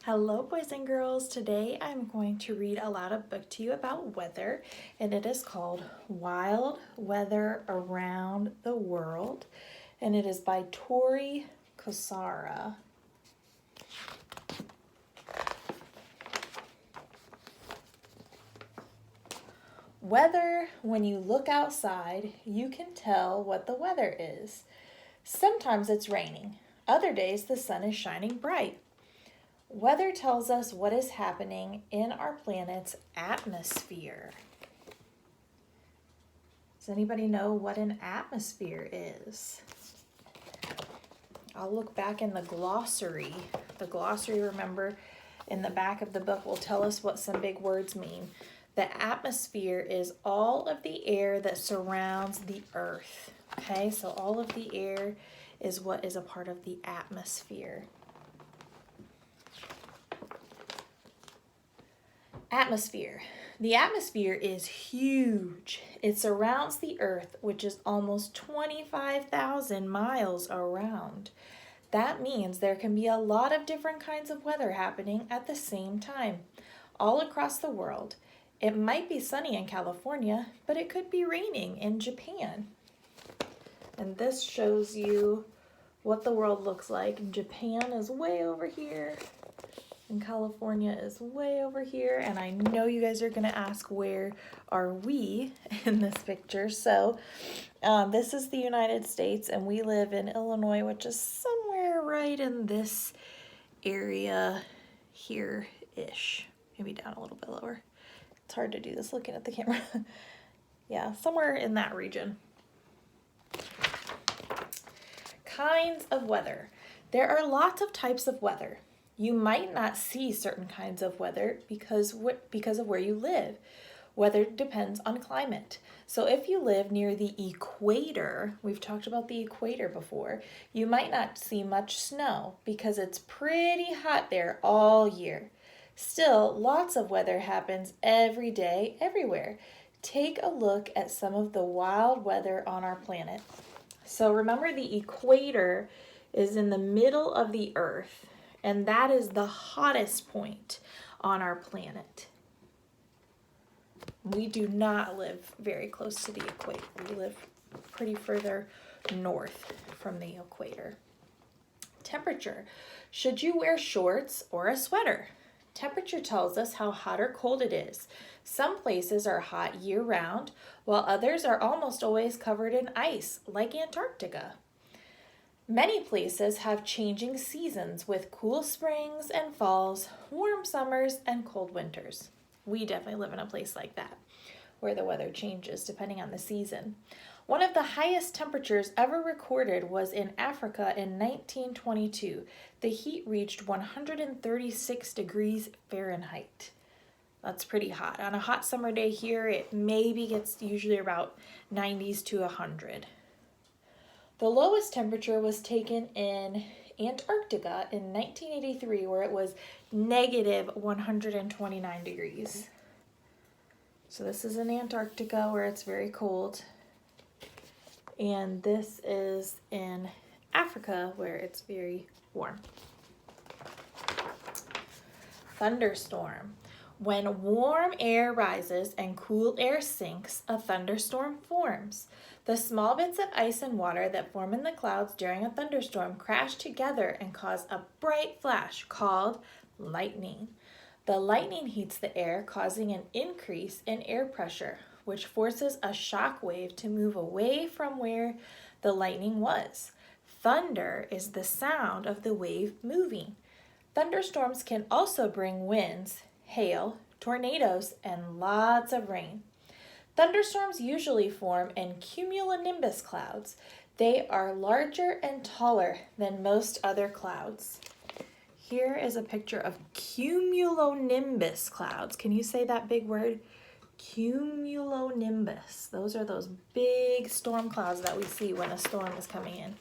Hello, boys and girls. Today I'm going to read aloud a book to you about weather, and it is called Wild Weather Around the World, and it is by Tori Kosara. Weather, when you look outside, you can tell what the weather is. Sometimes it's raining. Other days the sun is shining bright. Weather tells us what is happening in our planet's atmosphere. Does anybody know what an atmosphere is? I'll look back in the glossary. The glossary, remember, in the back of the book will tell us what some big words mean. The atmosphere is all of the air that surrounds the earth. Okay, so all of the air is what is a part of the atmosphere. Atmosphere. The atmosphere is huge. It surrounds the earth, which is almost 25,000 miles around. That means there can be a lot of different kinds of weather happening at the same time, all across the world. It might be sunny in California, but it could be raining in Japan. And this shows you what the world looks like. Japan is way over here. And California is way over here, and I know you guys are going to ask, where are we in this picture? So this is the United States, and we live in Illinois, which is somewhere right in this area here-ish. Maybe down a little bit lower. It's hard to do this looking at the camera. Yeah, somewhere in that region. Kinds of weather. There are lots of types of weather. You might not see certain kinds of weather because of where you live. Weather depends on climate. So if you live near the equator, we've talked about the equator before, you might not see much snow because it's pretty hot there all year. Still, lots of weather happens every day, everywhere. Take a look at some of the wild weather on our planet. So remember, the equator is in the middle of the earth. And that is the hottest point on our planet. We do not live very close to the equator. We live pretty further north from the equator. Temperature. Should you wear shorts or a sweater? Temperature tells us how hot or cold it is. Some places are hot year-round, while others are almost always covered in ice, like Antarctica. Many places have changing seasons with cool springs and falls, warm summers, and cold winters. We definitely live in a place like that, where the weather changes depending on the season. One of the highest temperatures ever recorded was in Africa in 1922. The heat reached 136 degrees Fahrenheit. That's pretty hot. On a hot summer day here, it maybe gets usually about 90s to 100. The lowest temperature was taken in Antarctica in 1983, where it was negative 129 degrees. So this is in Antarctica, where it's very cold. And this is in Africa, where it's very warm. Thunderstorm. When warm air rises and cool air sinks, a thunderstorm forms. The small bits of ice and water that form in the clouds during a thunderstorm crash together and cause a bright flash called lightning. The lightning heats the air, causing an increase in air pressure, which forces a shock wave to move away from where the lightning was. Thunder is the sound of the wave moving. Thunderstorms can also bring winds, hail, tornadoes, and lots of rain. Thunderstorms usually form in cumulonimbus clouds. They are larger and taller than most other clouds. Here is a picture of cumulonimbus clouds. Can you say that big word? Cumulonimbus. Those are those big storm clouds that we see when a storm is coming in.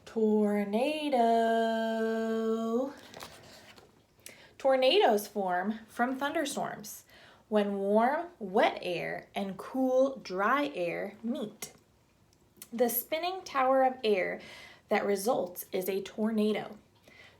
Tornado. Tornadoes form from thunderstorms when warm, wet air and cool, dry air meet. The spinning tower of air that results is a tornado.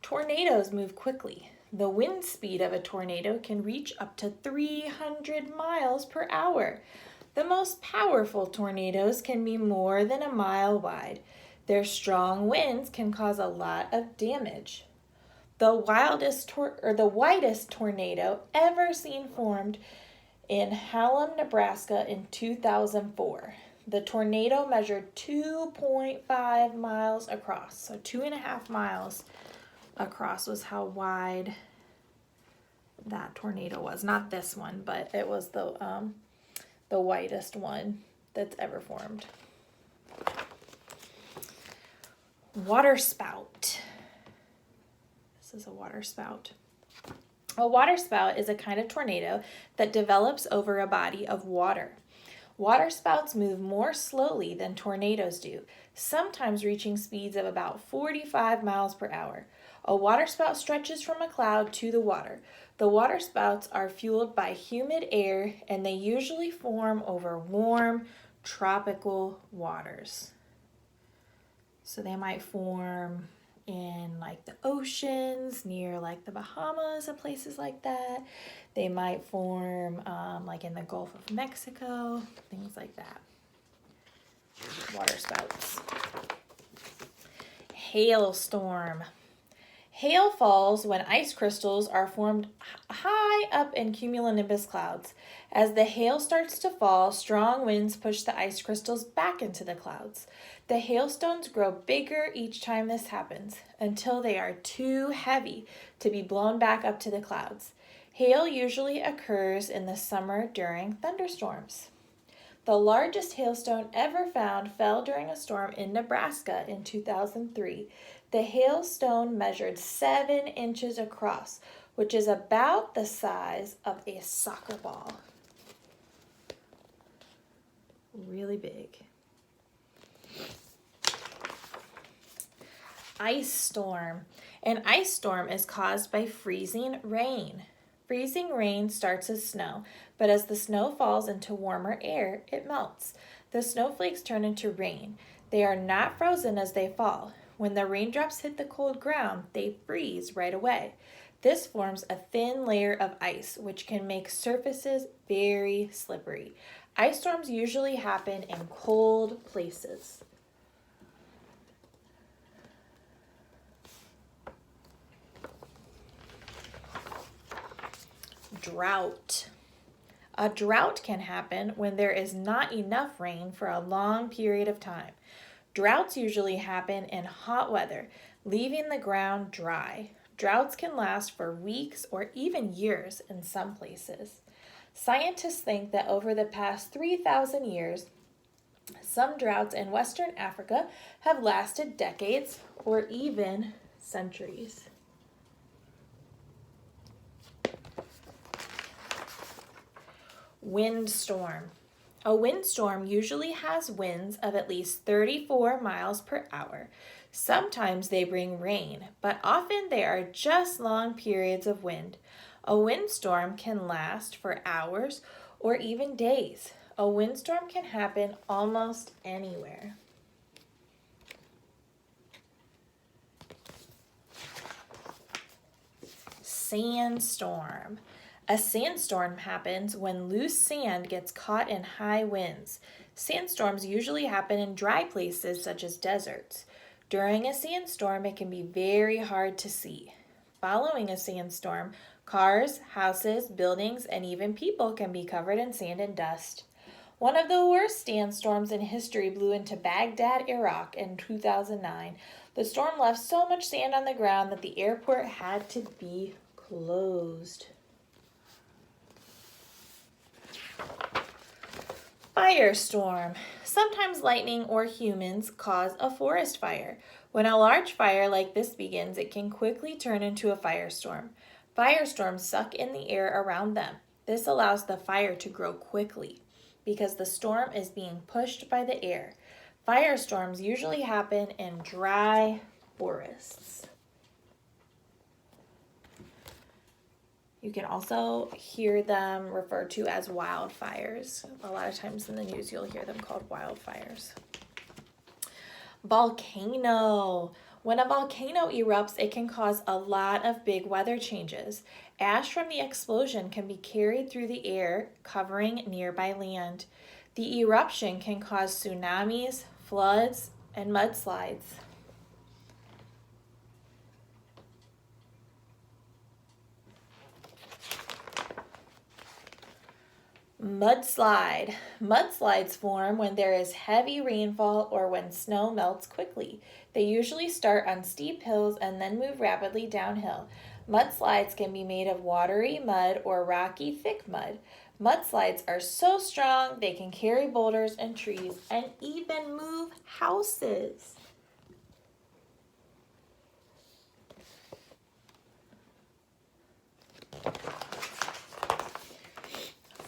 Tornadoes move quickly. The wind speed of a tornado can reach up to 300 miles per hour. The most powerful tornadoes can be more than a mile wide. Their strong winds can cause a lot of damage. The widest tornado ever seen formed in Hallam, Nebraska in 2004. The tornado measured 2.5 miles across, so 2.5 miles across was how wide that tornado was. Not this one, but it was the widest one that's ever formed. Waterspout. This is a waterspout. A waterspout is a kind of tornado that develops over a body of water. Waterspouts move more slowly than tornadoes do, sometimes reaching speeds of about 45 miles per hour. A waterspout stretches from a cloud to the water. The waterspouts are fueled by humid air, and they usually form over warm, tropical waters. So they might form in like the oceans, near like the Bahamas and places like that. They might form like in the Gulf of Mexico, things like that. Waterspouts. Hailstorm. Hail falls when ice crystals are formed high up in cumulonimbus clouds. As the hail starts to fall, strong winds push the ice crystals back into the clouds. The hailstones grow bigger each time this happens, until they are too heavy to be blown back up to the clouds. Hail usually occurs in the summer during thunderstorms. The largest hailstone ever found fell during a storm in Nebraska in 2003. The hailstone measured 7 inches across, which is about the size of a soccer ball. Really big. Ice storm. An ice storm is caused by freezing rain. Freezing rain starts as snow, but as the snow falls into warmer air, it melts. The snowflakes turn into rain. They are not frozen as they fall. When the raindrops hit the cold ground, they freeze right away. This forms a thin layer of ice, which can make surfaces very slippery. Ice storms usually happen in cold places. Drought. A drought can happen when there is not enough rain for a long period of time. Droughts usually happen in hot weather, leaving the ground dry. Droughts can last for weeks or even years in some places. Scientists think that over the past 3,000 years, some droughts in Western Africa have lasted decades or even centuries. Windstorm. A windstorm usually has winds of at least 34 miles per hour. Sometimes they bring rain, but often they are just long periods of wind. A windstorm can last for hours or even days. A windstorm can happen almost anywhere. Sandstorm. A sandstorm happens when loose sand gets caught in high winds. Sandstorms usually happen in dry places such as deserts. During a sandstorm, it can be very hard to see. Following a sandstorm, cars, houses, buildings, and even people can be covered in sand and dust. One of the worst sandstorms in history blew into Baghdad, Iraq in 2009. The storm left so much sand on the ground that the airport had to be closed. Firestorm. Sometimes lightning or humans cause a forest fire. When a large fire like this begins, it can quickly turn into a firestorm. Firestorms suck in the air around them. This allows the fire to grow quickly because the storm is being pushed by the air. Firestorms usually happen in dry forests. You can also hear them referred to as wildfires. A lot of times in the news, you'll hear them called wildfires. Volcano. When a volcano erupts, it can cause a lot of big weather changes. Ash from the explosion can be carried through the air, covering nearby land. The eruption can cause tsunamis, floods, and mudslides. Mudslide. Mudslides form when there is heavy rainfall or when snow melts quickly. They usually start on steep hills and then move rapidly downhill. Mudslides can be made of watery mud or rocky, thick mud. Mudslides are so strong they can carry boulders and trees and even move houses.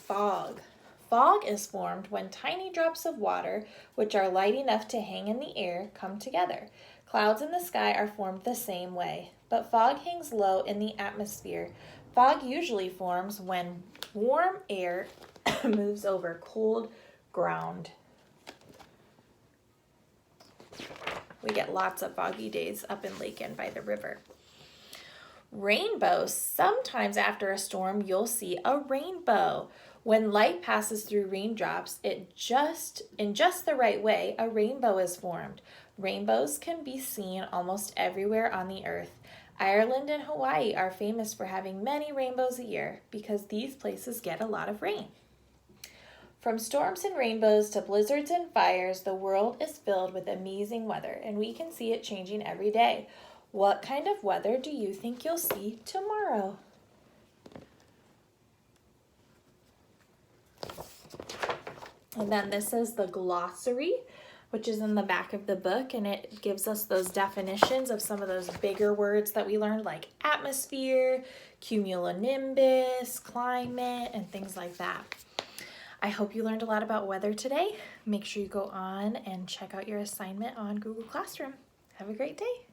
Fog. Fog is formed when tiny drops of water, which are light enough to hang in the air, come together. Clouds in the sky are formed the same way, but fog hangs low in the atmosphere. Fog usually forms when warm air moves over cold ground. We get lots of foggy days up in Lakin by the river. Rainbows. Sometimes after a storm, you'll see a rainbow. When light passes through raindrops, in just the right way, a rainbow is formed. Rainbows can be seen almost everywhere on the earth. Ireland and Hawaii are famous for having many rainbows a year because these places get a lot of rain. From storms and rainbows to blizzards and fires, the world is filled with amazing weather, and we can see it changing every day. What kind of weather do you think you'll see tomorrow? And then this is the glossary, which is in the back of the book, and it gives us those definitions of some of those bigger words that we learned, like atmosphere, cumulonimbus, climate, and things like that. I hope you learned a lot about weather today. Make sure you go on and check out your assignment on Google Classroom. Have a great day.